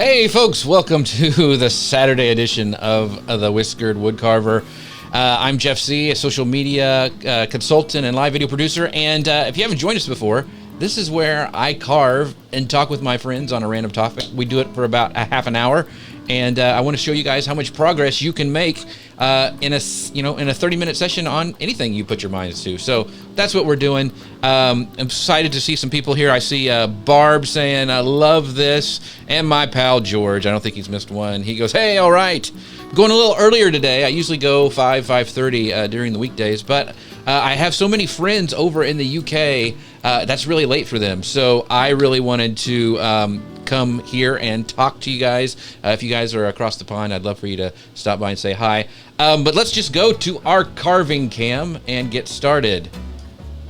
Hey folks, welcome to the Saturday edition of the Whiskered Woodcarver. I'm Jeff C., a social media consultant and live video producer, and if you haven't joined us before, this is where I carve and talk with my friends on a random topic. We do it for about a half an hour, and I want to show you guys how much progress you can make in a 30-minute session on anything you put your minds to. So that's what we're doing. I'm excited to see some people here. I see Barb saying, I love this, and my pal George. I don't think he's missed one. He goes, hey, all right. I'm going a little earlier today. I usually go 5:30 during the weekdays, but I have so many friends over in the UK, that's really late for them. So I really wanted to come here and talk to you guys. If you guys are across the pond, I'd love for you to stop by and say hi. But let's just go to our carving cam and get started.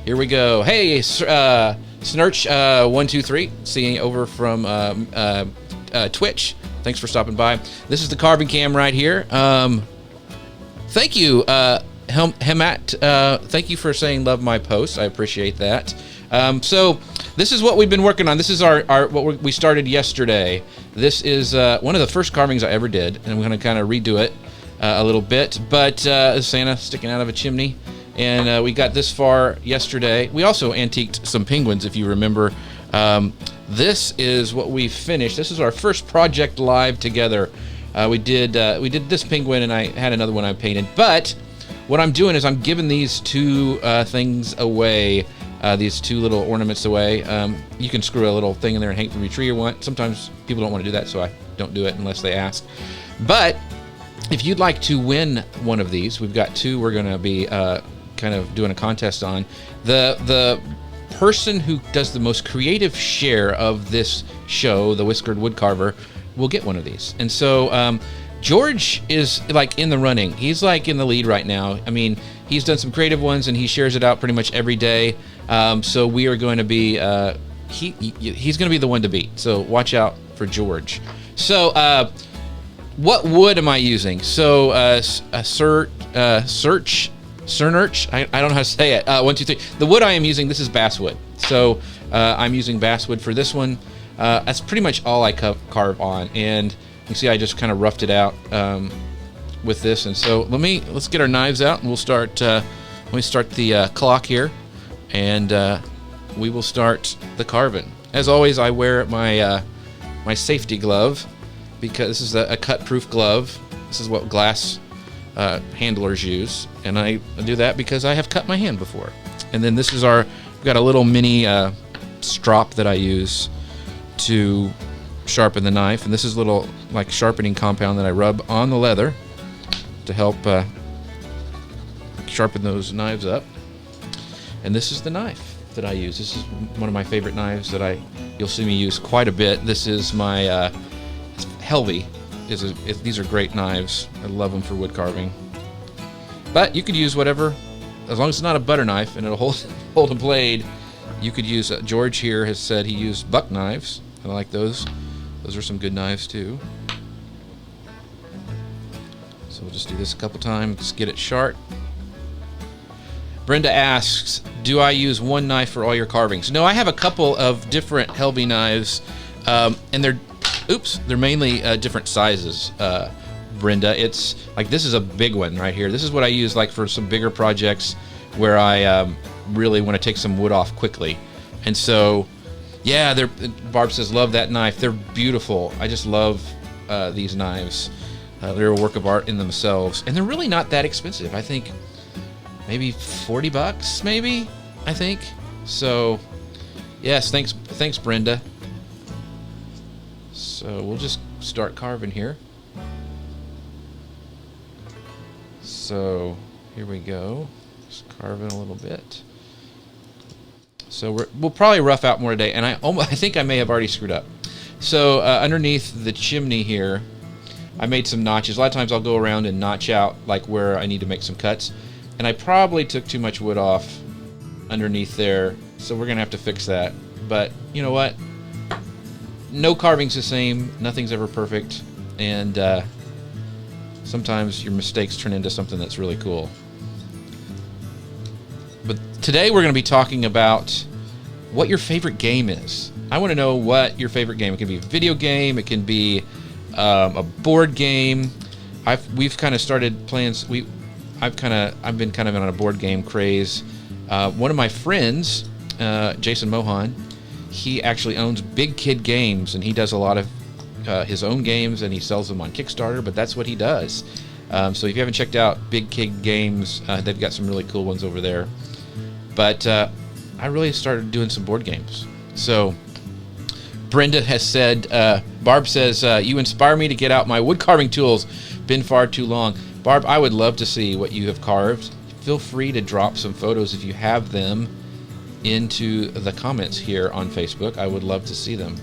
Here we go. Hey, Snurch123, seeing over from Twitch. Thanks for stopping by. This is the carving cam right here. Thank you, Hemat. Thank you for saying love my post. I appreciate that. So this is what we've been working on. This is our what we started yesterday. This is one of the first carvings I ever did, and I'm going to kind of redo it a little bit. But Santa sticking out of a chimney, and we got this far yesterday. We also antiqued some penguins, if you remember. This is what we finished. This is our first project live together. We did this penguin, and I had another one I painted. But what I'm doing is I'm giving these two things away. These two little ornaments away. You can screw a little thing in there and hang it from your tree you want. Sometimes people don't want to do that, so I don't do it unless they ask. But if you'd like to win one of these, we've got two we're going to be kind of doing a contest on. The person who does the most creative share of this show, the Whiskered Woodcarver, will get one of these. And so George is like in the running. He's like in the lead right now. I mean, he's done some creative ones and he shares it out pretty much every day. So we are going to be, he's going to be the one to beat. So watch out for George. So what wood am I using? So Cernurch, I don't know how to say it. 1, 2, 3. The wood I am using, this is basswood. So I'm using basswood for this one. That's pretty much all I carve on. And you can see I just kind of roughed it out with this. And so let's get our knives out and we'll start. Let me start the clock here, and we will start the carving. As always, I wear my my safety glove because this is a cut-proof glove. This is what glass handlers use, and I do that because I have cut my hand before. And then this is we've got a little mini strop that I use to sharpen the knife, and this is a little like sharpening compound that I rub on the leather to help sharpen those knives up. And this is the knife that I use. This is one of my favorite knives that you'll see me use quite a bit. This is my Helvey. These are great knives. I love them for wood carving. But you could use whatever, as long as it's not a butter knife and it'll hold a blade. You could use. George here has said he used buck knives. I like those. Those are some good knives too. So we'll just do this a couple times, get it sharp. Brenda asks, do I use one knife for all your carvings? No, I have a couple of different Helvey knives, and they're mainly different sizes, Brenda. It's like, this is a big one right here. This is what I use like for some bigger projects where I really want to take some wood off quickly. And so, yeah, Barb says, love that knife. They're beautiful. I just love these knives. They're a work of art in themselves, and they're really not that expensive. I think maybe $40, maybe, I think. So, yes, thanks, Brenda. So we'll just start carving here. So here we go. Just carving a little bit. So we'll probably rough out more today, and I think I may have already screwed up. So underneath the chimney here, I made some notches. A lot of times I'll go around and notch out like where I need to make some cuts, and I probably took too much wood off underneath there, so we're gonna have to fix that. But you know what? No carving's the same. Nothing's ever perfect, and sometimes your mistakes turn into something that's really cool. But today we're going to be talking about what your favorite game is. I want to know what your favorite game. It can be a video game. It can be a board game. We've kind of started playing. I've been kind of on a board game craze. One of my friends, Jason Mohan, he actually owns Big Kid Games, and he does a lot of his own games, and he sells them on Kickstarter. But that's what he does. So if you haven't checked out Big Kid Games, they've got some really cool ones over there. But I really started doing some board games. So Brenda has said, Barb says, you inspire me to get out my wood carving tools. Been far too long. Barb, I would love to see what you have carved. Feel free to drop some photos if you have them into the comments here on Facebook. I would love to see them.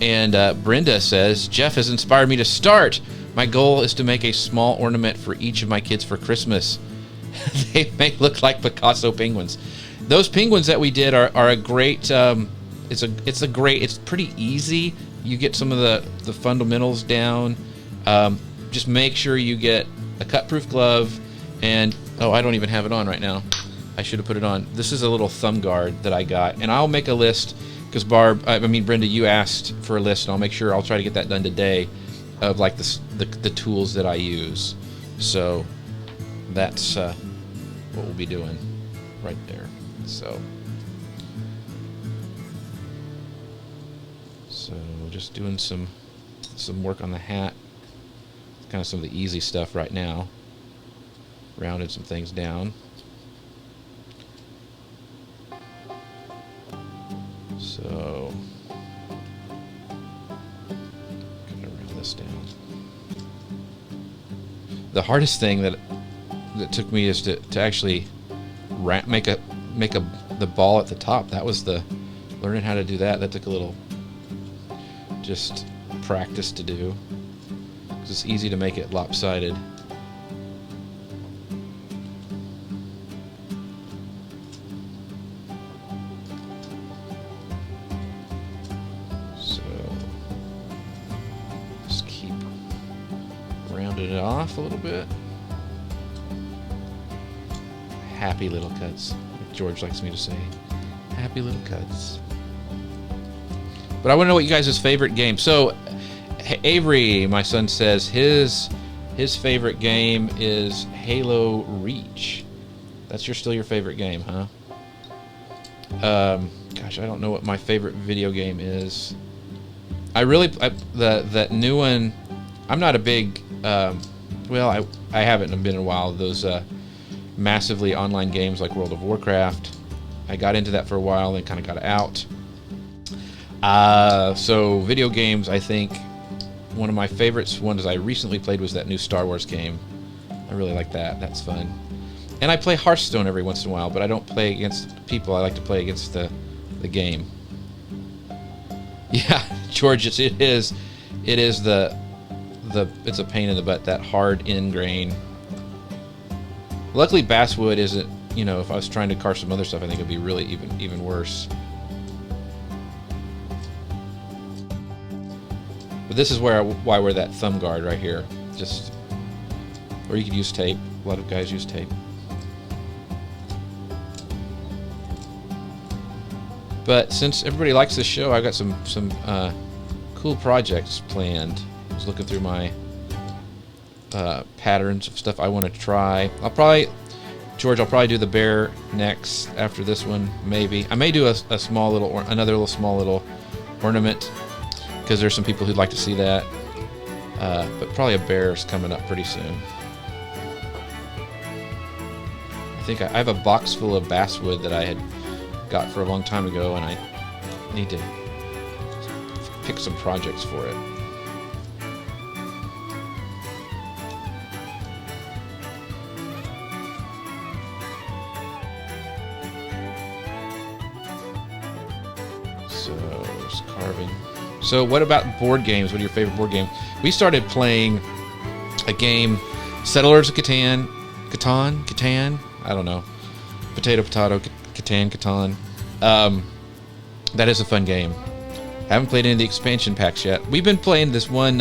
And Brenda says, Jeff has inspired me to start. My goal is to make a small ornament for each of my kids for Christmas. They may look like Picasso penguins. Those penguins that we did are a great. It's pretty easy. You get some of the fundamentals down. Just make sure you get a cut-proof glove, and I don't even have it on right now. I should have put it on. This is a little thumb guard that I got, and I'll make a list because Brenda, you asked for a list, and I'll try to get that done today of like the tools that I use. So that's what we'll be doing right there. So just doing some work on the hat. Kind of some of the easy stuff right now. Rounded some things down. So gonna round this down. The hardest thing that took me is to actually make the ball at the top. That was learning how to do that. That took a little just practice to do. It's easy to make it lopsided. So just keep rounding it off a little bit. Happy little cuts, like George likes me to say. Happy little cuts. But I want to know what you guys' favorite game. So Avery, my son, says his favorite game is Halo Reach. That's still your favorite game, huh? Gosh, I don't know what my favorite video game is. That new one. I'm not a big. I haven't been in a while. Those massively online games like World of Warcraft. I got into that for a while and kind of got out. So video games, I think. One of my favorites ones I recently played was that new Star Wars game. I really like that. That's fun. And I play Hearthstone every once in a while, but I don't play against people. I like to play against the game. Yeah, George, it is it's a pain in the butt, that hard end grain. Luckily basswood isn't, if I was trying to carve some other stuff, I think it'd be really even worse. But this is why I wear that thumb guard right here. Or you could use tape. A lot of guys use tape. But since everybody likes this show, I've got some cool projects planned. I was looking through my patterns of stuff I want to try. I'll probably do the bear next after this one, maybe. I may do another small little ornament, because there's some people who'd like to see that. But probably a bear's coming up pretty soon. I think I have a box full of basswood that I had got for a long time ago, and I need to pick some projects for it. So, just carving. So what about board games? What are your favorite board games? We started playing a game, Settlers of Catan. I don't know. Potato, Catan. That is a fun game. Haven't played any of the expansion packs yet. We've been playing this one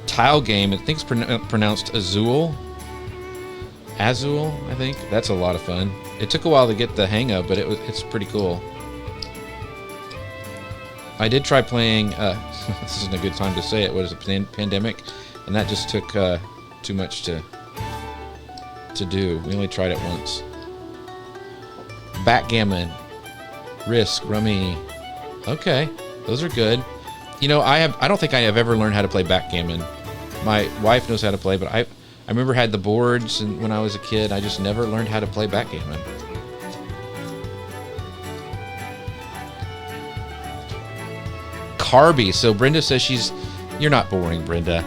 tile game. I think it's pronounced Azul, I think. That's a lot of fun. It took a while to get the hang of, but it's pretty cool. I did try playing, this isn't a good time to say it, what is it, Pandemic? And that just took too much to do. We only tried it once. Backgammon, Risk, Rummy. Okay, those are good. You know, I don't think I have ever learned how to play backgammon. My wife knows how to play, but I remember had the boards, and when I was a kid, I just never learned how to play backgammon. Carby. So Brenda says you're not boring, Brenda.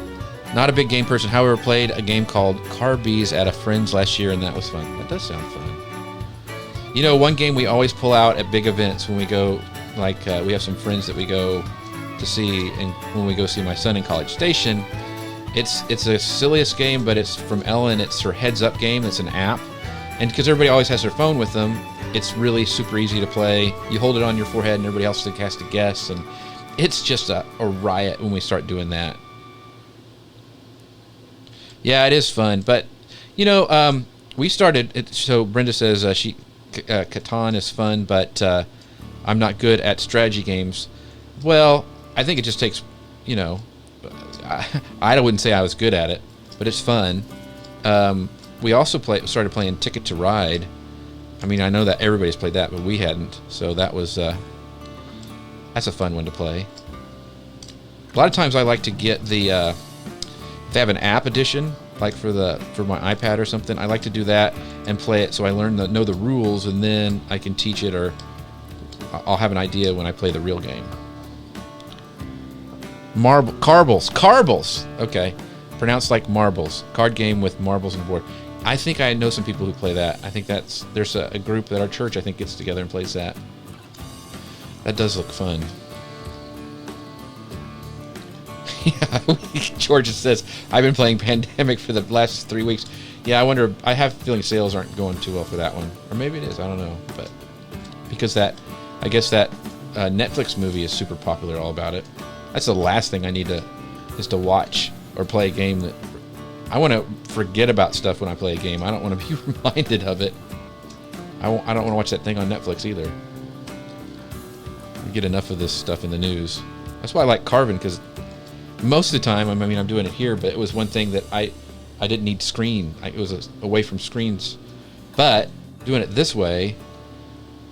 Not a big game person. However, played a game called Carbies at a friend's last year, and that was fun. That does sound fun. You know, one game we always pull out at big events when we go, like we have some friends that we go to see, and when we go see my son in College Station, it's the silliest game, but it's from Ellen. It's her Heads Up game. It's an app, and because everybody always has their phone with them, it's really super easy to play. You hold it on your forehead, and everybody else has to guess, and it's just a riot when we start doing that. Yeah, it is fun, but you know, we started it. So Brenda says Catan is fun, but I'm not good at strategy games. Well, I think it just takes, you know, I wouldn't say I was good at it, but it's fun. We also started playing Ticket to Ride. I mean, I know that everybody's played that, but we hadn't, so that was that's a fun one to play. A lot of times I like to get the if they have an app edition, like for my iPad or something, I like to do that and play it so I know the rules, and then I can teach it, or I'll have an idea when I play the real game. Carbles. Okay, pronounced like marbles. Card game with marbles and board. I think I know some people who play that. I think there's a group at our church I think gets together and plays that. That does look fun. Yeah, George says, I've been playing Pandemic for the last 3 weeks. Yeah, I wonder, I have a feeling sales aren't going too well for that one. Or maybe it is, I don't know. But because I guess that Netflix movie is super popular, all about it. That's the last thing I need is to watch or play a game that, I want to forget about stuff when I play a game. I don't want to be reminded of it. I don't want to watch that thing on Netflix either. I get enough of this stuff in the news. That's why I like carving, because most of the time, I mean, I'm doing it here, but it was one thing that I didn't need screen. It was away from screens. But doing it this way,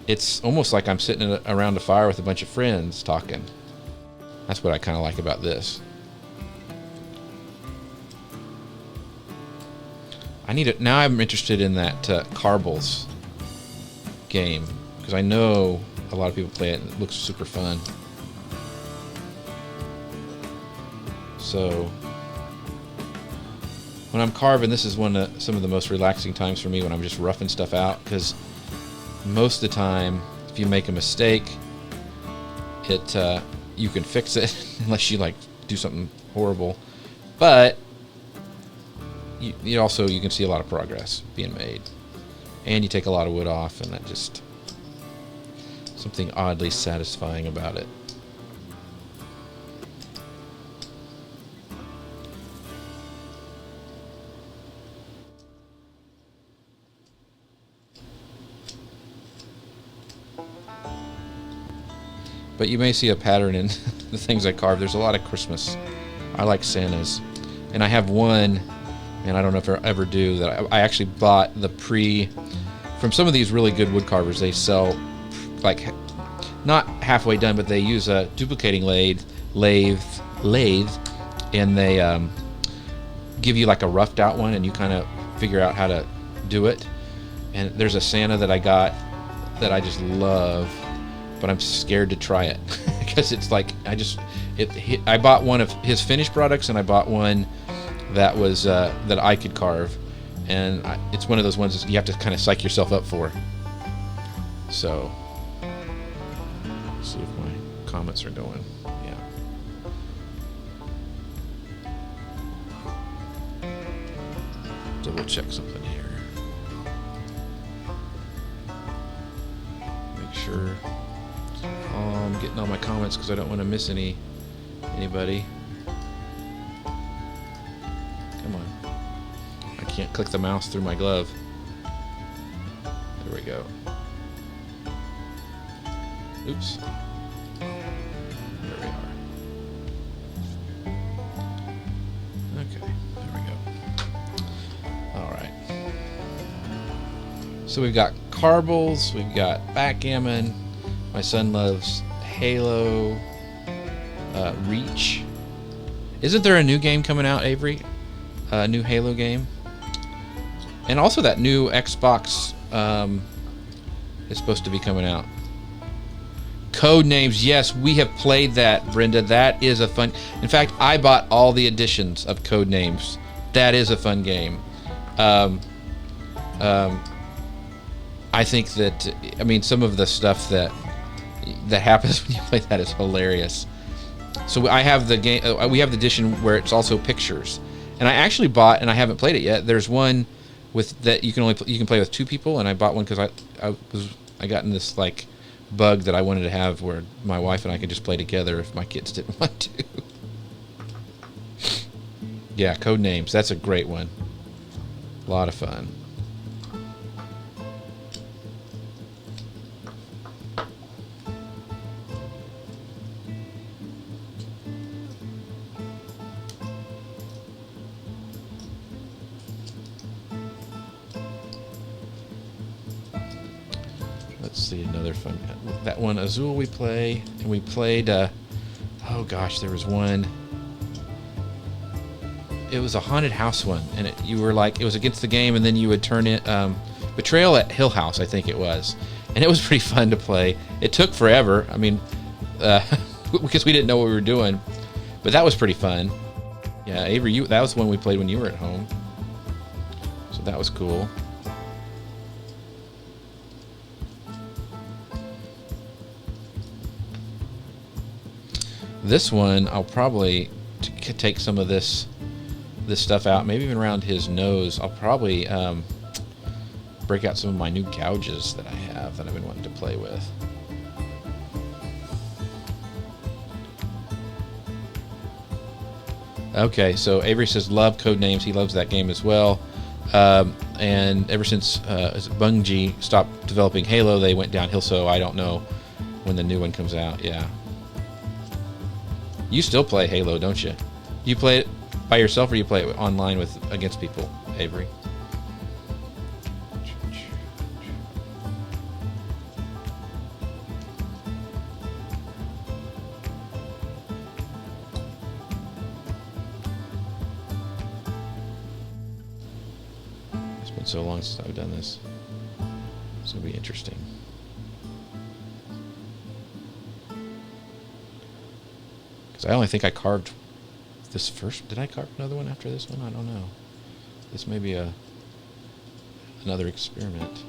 it's almost like I'm sitting around a fire with a bunch of friends talking. That's what I kind of like about this. Now I'm interested in that Carbles game, because I know a lot of people play it and it looks super fun. So when I'm carving, this is some of the most relaxing times for me, when I'm just roughing stuff out, because most of the time, if you make a mistake, you can fix it unless you like do something horrible. But you can see a lot of progress being made, and you take a lot of wood off, and that just something oddly satisfying about it. But you may see a pattern in the things I carve. There's a lot of Christmas. I like Santas. And I have one, and I don't know if I ever do, that I actually bought from some of these really good wood carvers. They sell, like, not halfway done, but they use a duplicating lathe, and they give you like a roughed out one, and you kind of figure out how to do it. And there's a Santa that I got that I just love, but I'm scared to try it because it's like I bought one of his finished products, and I bought one that was that I could carve, and it's one of those ones that you have to kind of psych yourself up for. So let's see if my comments are going. Yeah. Double check something here. Make sure I'm getting all my comments, because I don't want to miss anybody. Come on. I can't click the mouse through my glove. There we go. Oops. So we've got Carbles, we've got Backgammon. My son loves Halo, Reach. Isn't there a new game coming out, Avery? A new Halo game? And also that new Xbox is supposed to be coming out. Code Names, yes, we have played that, Brenda. That is a fun... In fact, I bought all the editions of Code Names. That is a fun game. I think that... I mean, some of the stuff that happens when you play that is hilarious. So I have the game... we have the edition where it's also pictures. And I actually bought, and I haven't played it yet, there's one with that you can play with 2 people, and I bought one because I got in this, like... bug that I wanted to have where my wife and I could just play together if my kids didn't want to. Yeah, Code Names. That's a great one. A lot of fun. Let's see, another fun. That one, Azul, we play, and we played. Oh gosh, there was one. It was a haunted house one, and you were like, it was against the game, and then you would turn it. Betrayal at Hill House, I think it was, and it was pretty fun to play. It took forever. I mean, because we didn't know what we were doing, but that was pretty fun. Yeah, Avery, that was the one we played when you were at home, so that was cool. This one, I'll probably take some of this stuff out, maybe even around his nose. I'll probably break out some of my new gouges that I have that I've been wanting to play with. Okay, so Avery says love Code Names. He loves that game as well. And ever since Bungie stopped developing Halo, they went downhill. So I don't know when the new one comes out. Yeah. You still play Halo, don't you? You play it by yourself, or you play it online against people, Avery? It's been so long since I've done this. It's gonna be interesting. I only think I carved this first. Did I carve another one after this one? I don't know. This may be another experiment.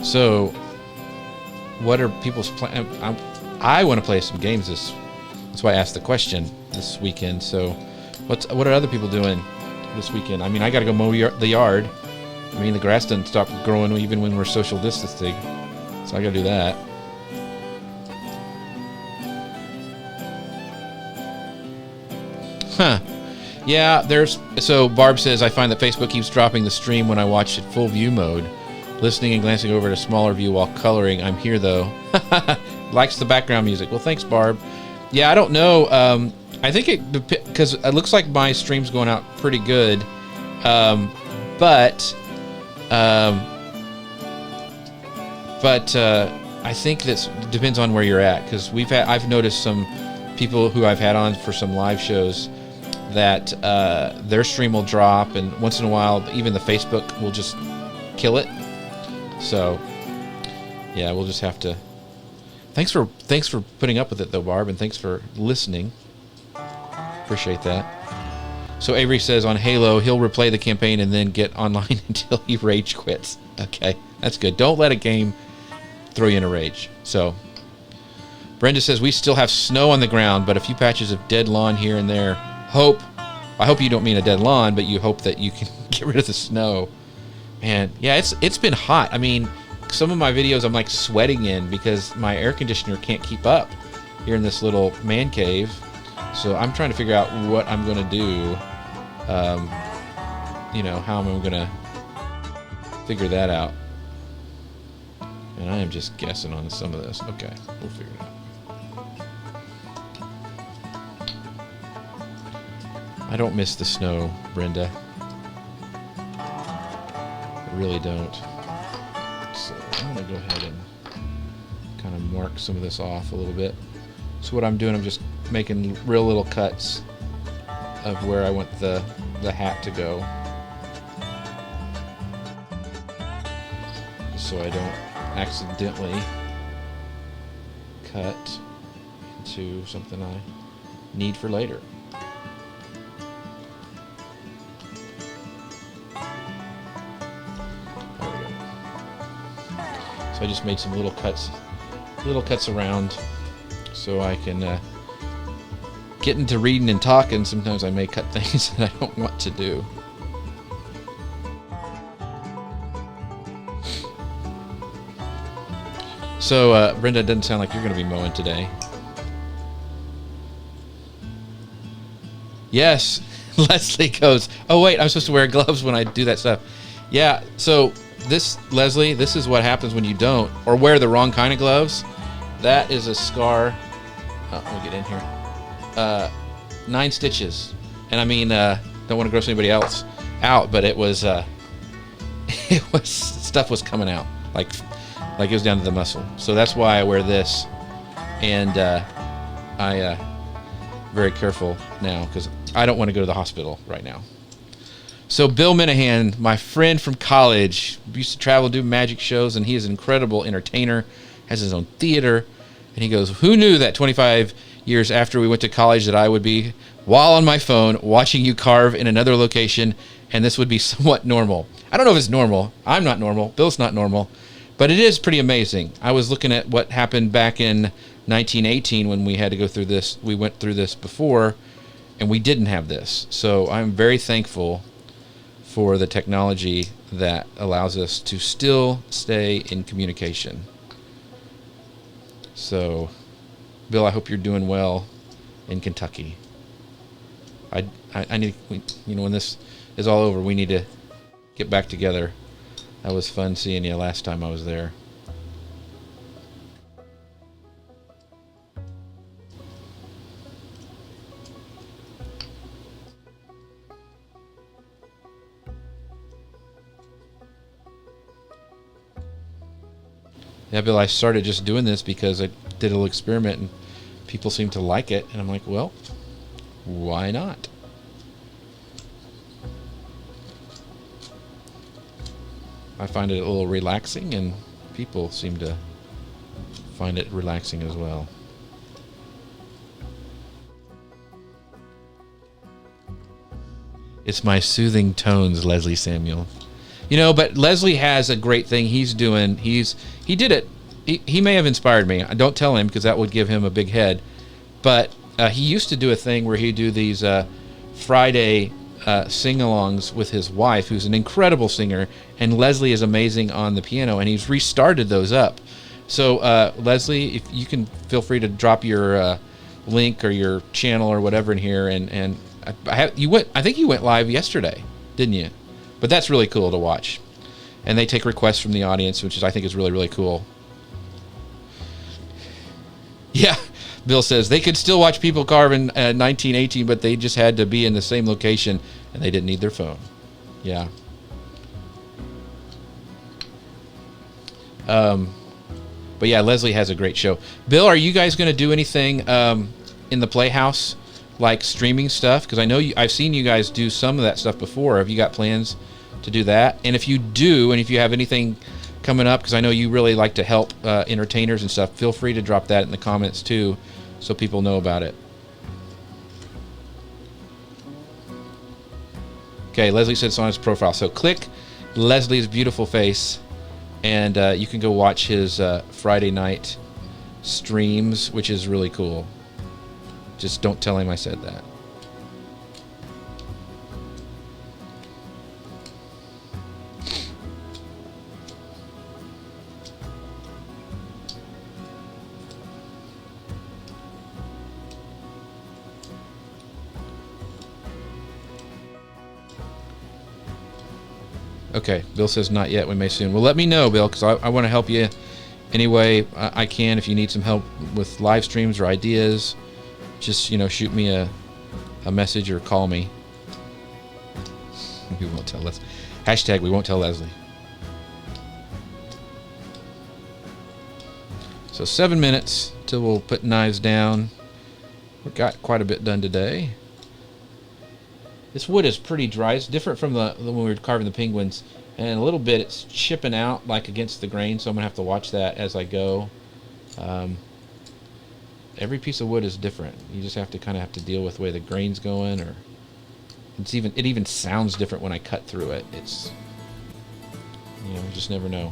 So, what are people's plans? I want to play some games this. That's why I asked the question this weekend. So, what are other people doing this weekend? I mean, I got to go mow the yard. I mean, the grass doesn't stop growing even when we're social distancing, so I got to do that. Huh? Yeah. So Barb says I find that Facebook keeps dropping the stream when I watch it full view mode. Listening and glancing over at a smaller view while coloring. I'm here though. Likes the background music. Well, thanks, Barb. Yeah, I don't know. I think because it looks like my stream's going out pretty good, but I think that depends on where you're at. Because I've noticed some people who I've had on for some live shows that their stream will drop, and once in a while, even the Facebook will just kill it. So, yeah, we'll just have to. Thanks for putting up with it though, Barb, and thanks for listening. Appreciate that. So Avery says on Halo, he'll replay the campaign and then get online until he rage quits. Okay, that's good. Don't let a game throw you in a rage. So Brenda says we still have snow on the ground, but a few patches of dead lawn here and there. I hope you don't mean a dead lawn, but you hope that you can get rid of the snow. Man, yeah, it's been hot. I mean, some of my videos I'm like sweating in because my air conditioner can't keep up here in this little man cave. So I'm trying to figure out what I'm going to do. How am I going to figure that out? And I am just guessing on some of this. Okay, we'll figure it out. I don't miss the snow, Brenda. I really don't. So I'm going to go ahead and kind of mark some of this off a little bit. So what I'm doing, I'm just making real little cuts of where I want the hat to go. So I don't accidentally cut into something I need for later. There we go. So I just made some little cuts around so I can get into reading and talking. Sometimes I may cut things that I don't want to do. So, Brenda, it doesn't sound like you're going to be mowing today. Yes, Leslie goes, oh wait, I'm supposed to wear gloves when I do that stuff. Yeah, so Leslie, this is what happens when you don't, or wear the wrong kind of gloves. That is a scar. Oh, we'll get in here. 9 stitches. And I mean, don't want to gross anybody else out, but it was stuff was coming out. Like it was down to the muscle. So that's why I wear this. And I very careful now because I don't want to go to the hospital right now. So Bill Minahan, my friend from college, used to travel and do magic shows, and he is an incredible entertainer, has his own theater. And he goes, who knew that 25 years after we went to college that I would be while on my phone watching you carve in another location, and this would be somewhat normal. I don't know if it's normal. I'm not normal. Bill's not normal. But it is pretty amazing. I was looking at what happened back in 1918 when we had to go through this. We went through this before, and we didn't have this. So I'm very thankful for the technology that allows us to still stay in communication. So, Bill, I hope you're doing well in Kentucky. I need, when this is all over, we need to get back together. That was fun seeing you last time I was there. Yeah, Bill, I started just doing this because I did a little experiment and people seem to like it. And I'm like, well, why not? I find it a little relaxing, and people seem to find it relaxing as well. It's my soothing tones, Leslie Samuel. But Leslie has a great thing he's doing. He did it. He may have inspired me. Don't tell him because that would give him a big head. But he used to do a thing where he'd do these Friday sing-alongs with his wife, who's an incredible singer, and Leslie is amazing on the piano, and he's restarted those up. So Leslie, if you can, feel free to drop your link or your channel or whatever in here, and I think you went live yesterday, didn't you? But that's really cool to watch, and they take requests from the audience, which I think is really, really cool. Yeah. Bill says they could still watch people carve in 1918, but they just had to be in the same location, and they didn't need their phone. Yeah. But yeah, Leslie has a great show. Bill, are you guys going to do anything in the Playhouse, like streaming stuff? Because I know I've seen you guys do some of that stuff before. Have you got plans to do that? And if you do, and if you have anything coming up, because I know you really like to help entertainers and stuff, feel free to drop that in the comments too, so people know about it. Okay, Leslie said it's on his profile. So click Leslie's beautiful face, and you can go watch his Friday night streams, which is really cool. Just don't tell him I said that. Okay, Bill says not yet. We may soon. Well, let me know, Bill, because I want to help you any way I can. If you need some help with live streams or ideas, just, you know, shoot me a message or call me. We won't tell Leslie. Hashtag we won't tell Leslie. So 7 minutes till we'll put knives down. We got quite a bit done today. This wood is pretty dry. It's different from the when we were carving the penguins, and a little bit it's chipping out like against the grain, so I'm gonna have to watch that as I go. Every piece of wood is different. You just have to kind of have to deal with the way the grain's going, or it even sounds different when I cut through it. It's, you know, you just never know.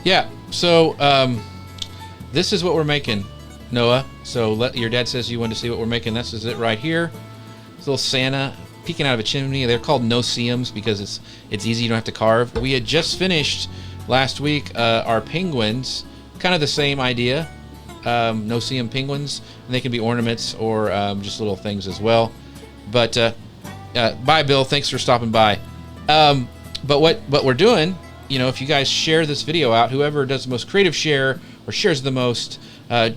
Yeah, so this is what we're making, Noah. So your dad says you wanted to see what we're making. This is it right here. This little Santa peeking out of a chimney. They're called no-see-ums because it's easy. You don't have to carve. We had just finished last week our penguins. Kind of the same idea. No-see-um penguins. And they can be ornaments or just little things as well. But bye, Bill. Thanks for stopping by. But what we're doing, you know, if you guys share this video out, whoever does the most creative share or shares the most,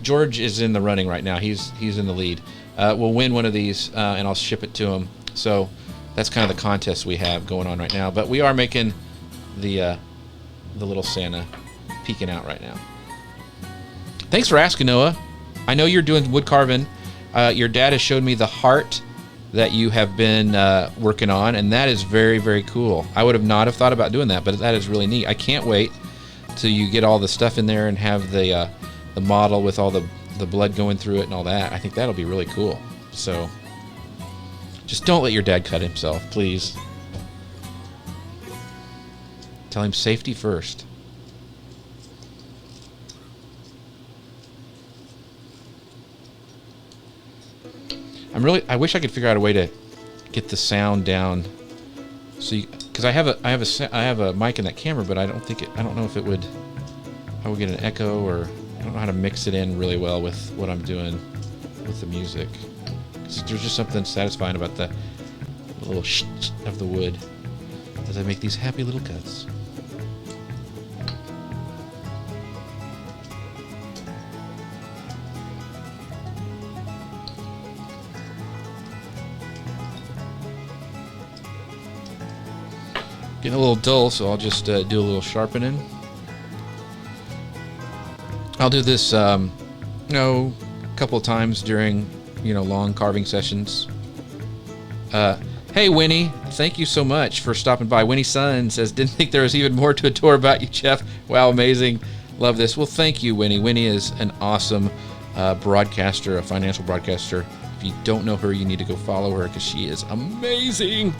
George is in the running right now. He's in the lead. We'll win one of these, and I'll ship it to him. So that's kind of the contest we have going on right now. But we are making the little Santa peeking out right now. Thanks for asking, Noah. I know you're doing wood carving. Your dad has showed me the heart that you have been working on, and that is very, very cool. I would have not have thought about doing that, but that is really neat. I can't wait till you get all the stuff in there and have the model with all the blood going through it and all that. I think that'll be really cool. So just don't let your dad cut himself, please. Tell him safety first. I wish I could figure out a way to get the sound down. So, because I have a mic in that camera, but I don't know if it would. I would get an echo, or I don't know how to mix it in really well with what I'm doing with the music. 'Cause there's just something satisfying about the little sh of the wood as I make these happy little cuts. Getting a little dull, so I'll just do a little sharpening. I'll do this, a couple of times during, long carving sessions. Hey, Winnie, thank you so much for stopping by. Winnie Sun says, didn't think there was even more to adore about you, Jeff. Wow, amazing. Love this. Well, thank you, Winnie. Winnie is an awesome broadcaster, a financial broadcaster. If you don't know her, you need to go follow her because she is amazing.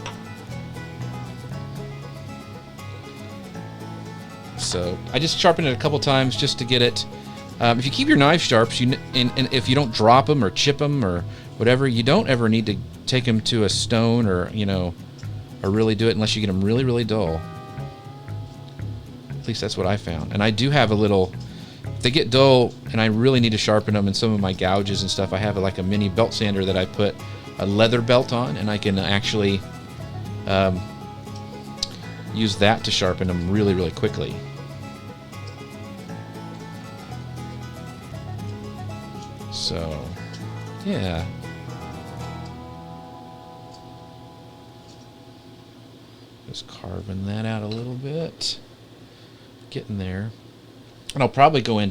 So I just sharpened it a couple times just to get it. If you keep your knives sharp, and if you don't drop them or chip them or whatever, you don't ever need to take them to a stone or really do it unless you get them really, really dull. At least that's what I found. And I do have if they get dull and I really need to sharpen them in some of my gouges and stuff, I have like a mini belt sander that I put a leather belt on, and I can actually use that to sharpen them really, really quickly. So, yeah. Just carving that out a little bit. Getting there. And I'll probably go in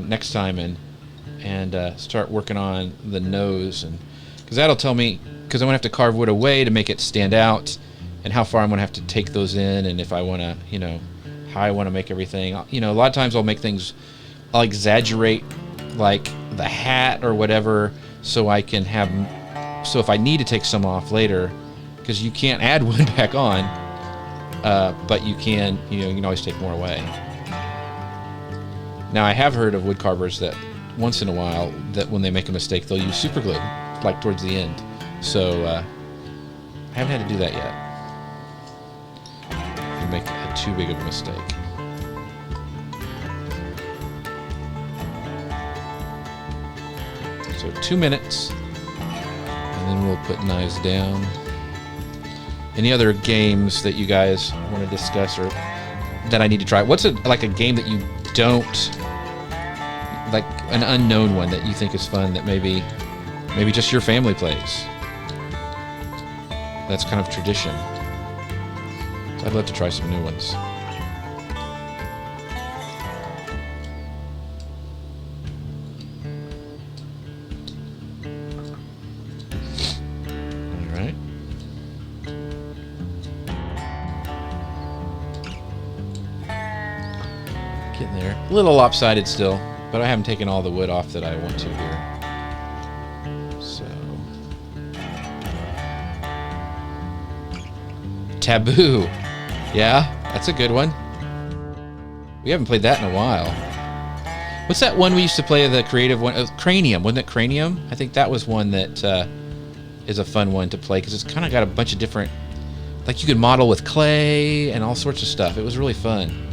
next time and start working on the nose, and because that'll tell me, because I'm gonna have to carve wood away to make it stand out, and how far I'm gonna have to take those in, and if I want to, how I want to make everything. A lot of times I'll exaggerate like the hat or whatever, so I can have, so if I need to take some off later, because you can't add wood back on, but you can always take more away. Now I have heard of wood carvers that once in a while, that when they make a mistake, they'll use super glue, like towards the end, So I haven't had to do that yet. You make too big of a mistake. So 2 minutes, and then we'll put knives down. Any other games that you guys want to discuss or that I need to try? What's like a game that you don't like, an unknown one that you think is fun that maybe just your family plays? That's kind of tradition. So I'd love to try some new ones. Getting there. A little lopsided still, but I haven't taken all the wood off that I want to here. So. Taboo. Yeah, that's a good one. We haven't played that in a while. What's that one we used to play, the creative one? Cranium, wasn't it Cranium? I think that was one that is a fun one to play because it's kind of got a bunch of different, like you could model with clay and all sorts of stuff. It was really fun.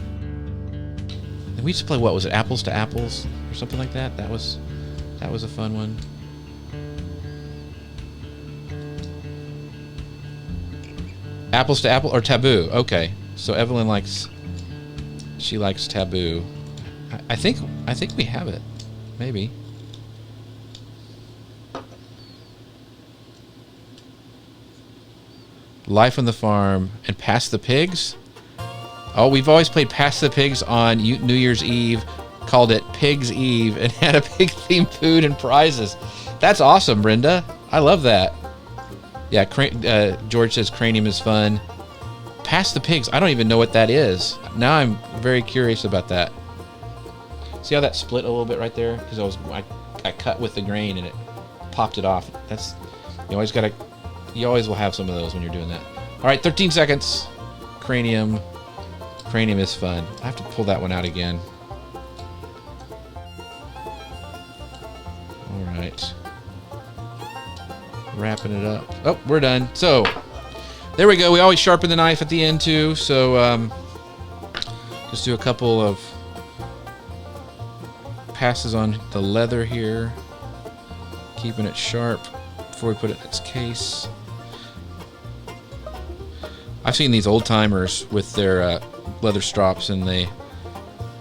And we used to play, what was it, Apples to Apples or something like that? That was a fun one. Apples to Apple or Taboo? Okay, so Evelyn likes Taboo. I think we have it, maybe. Life on the Farm and Pass the Pigs. Oh, we've always played Pass the Pigs on New Year's Eve, called it Pig's Eve, and had a pig themed food and prizes. That's awesome, Brenda. I love that. Yeah, George says Cranium is fun. Pass the Pigs, I don't even know what that is. Now I'm very curious about that. See how that split a little bit right there? Because I cut with the grain and it popped it off. You always will have some of those when you're doing that. All right, 13 seconds. Cranium is fun. I have to pull that one out again. All right. Wrapping it up. Oh, we're done. So, there we go. We always sharpen the knife at the end too. So, just do a couple of passes on the leather here. Keeping it sharp before we put it in its case. I've seen these old timers with their leather strops, and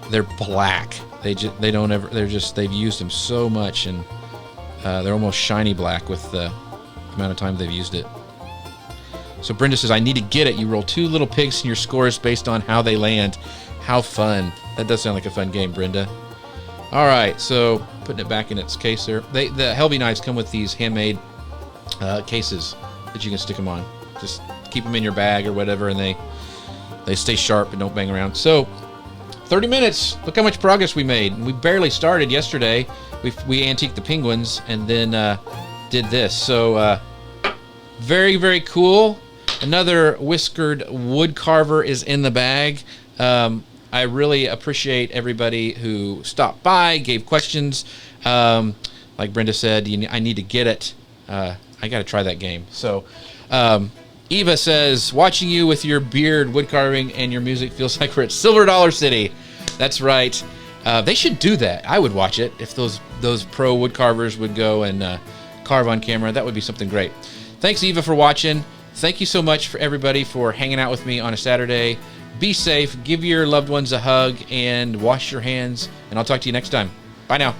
they're black. They've used them so much, and they're almost shiny black with the amount of time they've used it. So Brenda says, I need to get it. You roll 2 little pigs in your scores based on how they land. How fun. That does sound like a fun game, Brenda. All right, so putting it back in its case there. The Helvey knives come with these handmade cases that you can stick them on. Just keep them in your bag or whatever, and they stay sharp and don't bang around. So 30 minutes. Look how much progress we made. We barely started yesterday. We antiqued the penguins and then did this. So very, very cool. Another Whiskered Woodcarver is in the bag. I really appreciate everybody who stopped by, gave questions. Like Brenda said, I need to get it. I got to try that game. So Eva says, watching you with your beard, wood carving, and your music feels like we're at Silver Dollar City. That's right. They should do that. I would watch it if those pro wood carvers would go and carve on camera. That would be something great. Thanks, Eva, for watching. Thank you so much for everybody for hanging out with me on a Saturday. Be safe, give your loved ones a hug, and wash your hands. And I'll talk to you next time. Bye now.